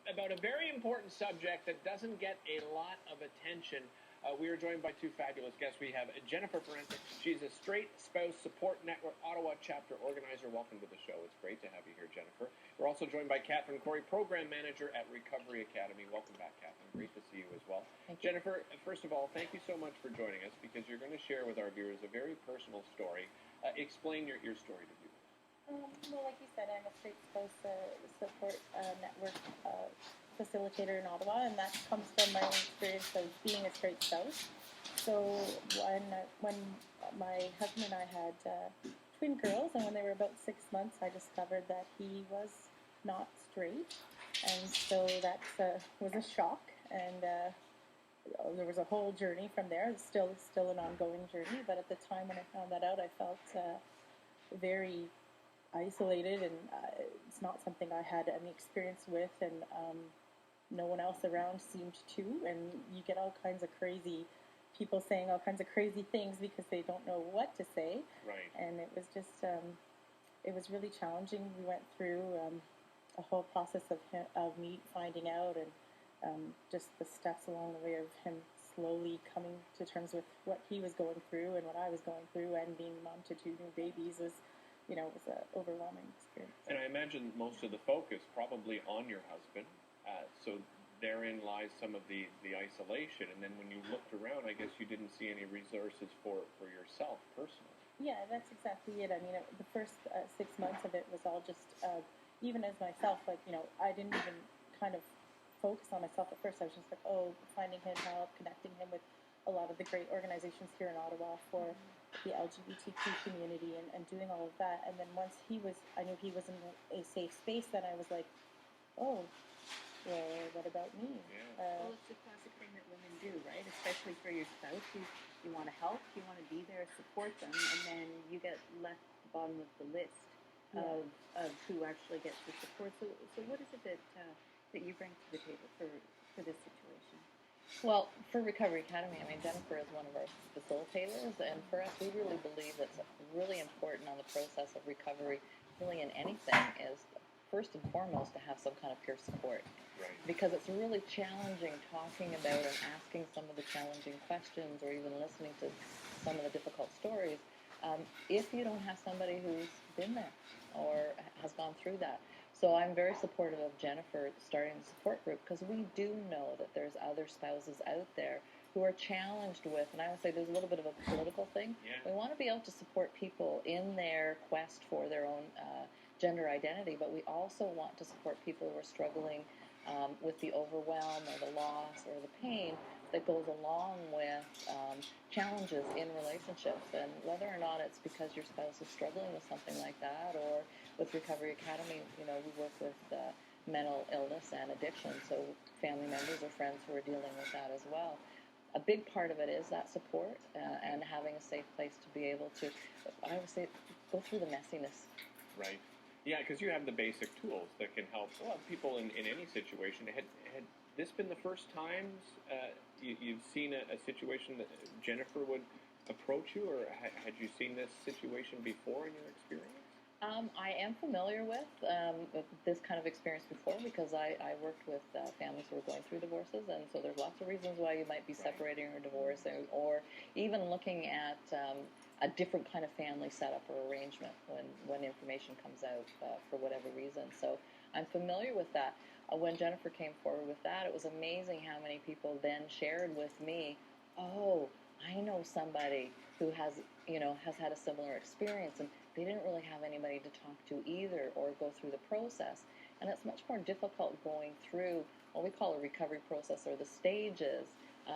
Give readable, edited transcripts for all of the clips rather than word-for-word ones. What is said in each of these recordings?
about a very important subject that doesn't get a lot of attention. We are joined by two fabulous guests. We have Jennifer Parente. She's a Straight Spouse Support Network Ottawa chapter organizer. Welcome to the show. It's great to have you here, Jennifer. We're also joined by Catherine Corey, program manager at Recovery Academy. Welcome back, Catherine. Great to see you as well. Thank you. Jennifer, first of all, thank you so much for joining us because you're going to share with our viewers a very personal story. Explain your story to viewers. Well, like you said, I'm a Straight Spouse Support Network facilitator in Ottawa, and that comes from my own experience of being a straight spouse. So when my husband and I had twin girls, and when they were about 6 months, I discovered that he was not straight, and so that was a shock, and there was a whole journey from there. It's still an ongoing journey, but at the time when I found that out, I felt very isolated, and it's not something I had any experience with, and no one else around seemed to, and you get all kinds of crazy people saying all kinds of crazy things because they don't know what to say. Right. And it was just, it was really challenging. We went through a whole process of me finding out, and just the steps along the way of him slowly coming to terms with what he was going through and what I was going through, and being mom to two new babies was, it was an overwhelming experience. And I imagine most of the focus probably on your husband. So therein lies some of the isolation. And then when you looked around, I guess you didn't see any resources for yourself personally. Yeah, that's exactly it. I mean, the first 6 months of it was all just, even as myself, I didn't even kind of focus on myself at first. I was just like, finding him help, connecting him with a lot of the great organizations here in Ottawa for the LGBTQ community, and doing all of that. And then once I knew he was in a safe space, then I was like, well, what about me? Yeah. Well, it's the classic thing that women do, right? Especially for your spouse. You want to help, you want to be there, support them, and then you get left at the bottom of the list of who actually gets the support. So what is it that you bring to the table for this situation? Well, for Recovery Academy, Jennifer is one of our facilitators, and for us, we really believe that's really important on the process of recovery, really in anything, is first and foremost to have some kind of peer support. Right. Because it's really challenging talking about and asking some of the challenging questions, or even listening to some of the difficult stories, if you don't have somebody who's been there or has gone through that. So I'm very supportive of Jennifer starting the support group, because we do know that there's other spouses out there who are challenged with, and I would say there's a little bit of a political thing. Yeah. We want to be able to support people in their quest for their own gender identity, but we also want to support people who are struggling with the overwhelm or the loss or the pain that goes along with challenges in relationships. And whether or not it's because your spouse is struggling with something like that, or with Recovery Academy, we work with mental illness and addiction, so family members or friends who are dealing with that as well. A big part of it is that support and having a safe place to be able to, I would say, go through the messiness. Right. Yeah, because you have the basic tools that can help people in any situation. Had this been the first times you've seen a situation that Jennifer would approach you, or had you seen this situation before in your experience? I am familiar with this kind of experience before, because I worked with families who were going through divorces, and so there's lots of reasons why you might be separating or divorcing, or even looking at a different kind of family setup or arrangement when information comes out for whatever reason. So I'm familiar with that. When Jennifer came forward with that, it was amazing how many people then shared with me, I know somebody who has had a similar experience, and they didn't really have anybody to talk to either, or go through the process. And it's much more difficult going through what we call a recovery process, or the stages,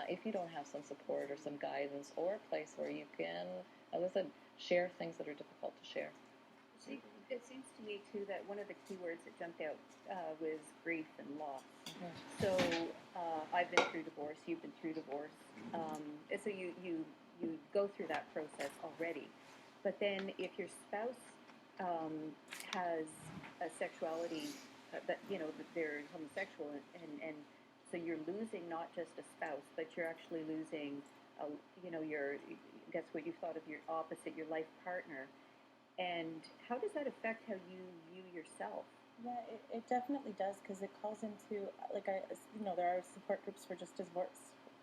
if you don't have some support or some guidance, or a place where you can, as I said, share things that are difficult to share. See, it seems to me, too, that one of the key words that jumped out was grief and loss. Mm-hmm. So I've been through divorce, you've been through divorce, so you go through that process already. But then if your spouse has a sexuality that they're homosexual, and so you're losing not just a spouse, but you're actually losing your, guess what you thought of your opposite, your life partner. And how does that affect how you view yourself? Yeah, it definitely does because it calls into there are support groups for just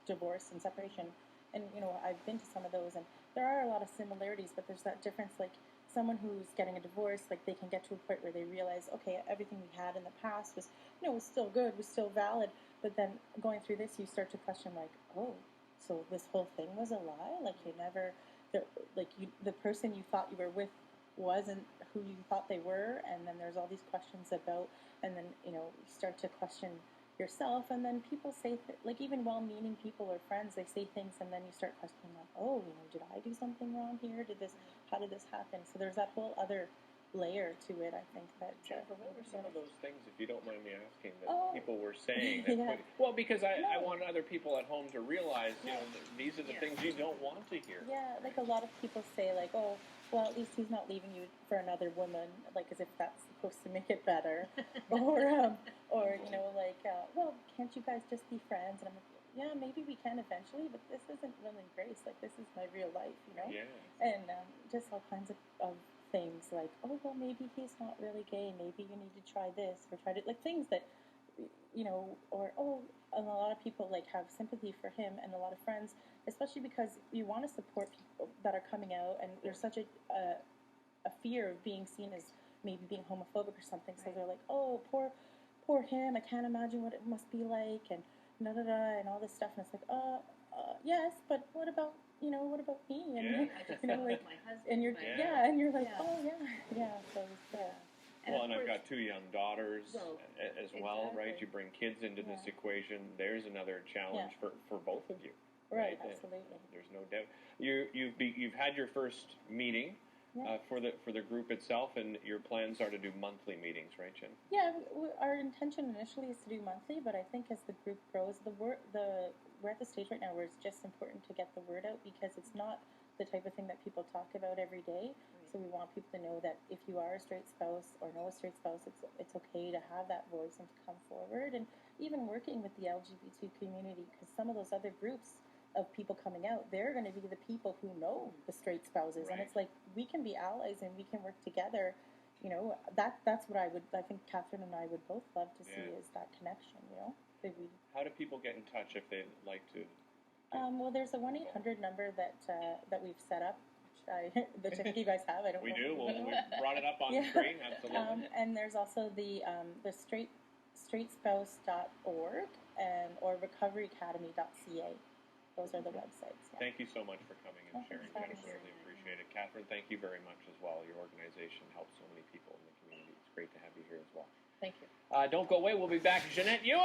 divorce and separation, and I've been to some of those, and there are a lot of similarities, but there's that difference. Like someone who's getting a divorce, like they can get to a point where they realize, okay, everything we had in the past was was still good, was still valid, but then going through this, you start to question like, oh, so this whole thing was a lie. Like the person you thought you were with wasn't who you thought they were, and then there's all these questions about, and then you start to question yourself, and then people say like even well-meaning people or friends, they say things, and then you start questioning like, oh, did I do something wrong here? How did this happen? So there's that whole other layer to it, I think. That Jennifer, what were some of those things, if you don't mind me asking, that Oh. people were saying? That Yeah. Well, because I No. want other people at home to realize, these are the things you don't want to hear. Yeah, like a lot of people say, like, oh, well, at least he's not leaving you for another woman, like as if that's supposed to make it better, or well, can't you guys just be friends? And I'm like, yeah, maybe we can eventually, but this isn't Will and Grace. Like this is my real life, Yeah. And just all kinds of things like, oh, well, maybe he's not really gay. Maybe you need to try this or try to like things that or oh, and a lot of people like have sympathy for him, and a lot of friends, especially because you want to support people that are coming out, and there's such a fear of being seen as maybe being homophobic or something. So they're like, oh, poor him. I can't imagine what it must be like, and da da da, and all this stuff. And it's like, yes, but what about what about me? And I just like, my husband. and you're Yeah. and you're like, Yeah. oh yeah. So Well, and of I've course- got 2 young daughters as well, right? Exactly. You bring kids into this equation. There's another challenge for both of you. right, And absolutely. there's no doubt. You've had your first meeting Yeah. for the group itself, and your plans are to do monthly meetings, right, Jen? Yeah, our intention initially is to do monthly, but I think as the group grows, we're at the stage right now where it's just important to get the word out, because it's not the type of thing that people talk about every day. So we want people to know that if you are a straight spouse or know a straight spouse, it's okay to have that voice and to come forward. And even working with the LGBT community, because some of those other groups of people coming out, they're going to be the people who know the straight spouses, and Right. it's like we can be allies and we can work together. That's what I think Catherine and I would both love to see is that connection. That we. How do people get in touch if they'd like to? Well, there's a 1-800 number that we've set up, which I think you guys have. I don't We know. do. We brought it up on Yeah. screen. Absolutely. And there's also the straightspouse.org or recoveryacademy.ca. Those are the websites. Yeah. Thank you so much for coming and Oh, sharing, thanks for having Jennifer. me. Really appreciate it. Catherine, thank you very much as well. Your organization helps so many people in the community. It's great to have you here as well. Thank you. Don't go away. We'll be back. Jeanette, you.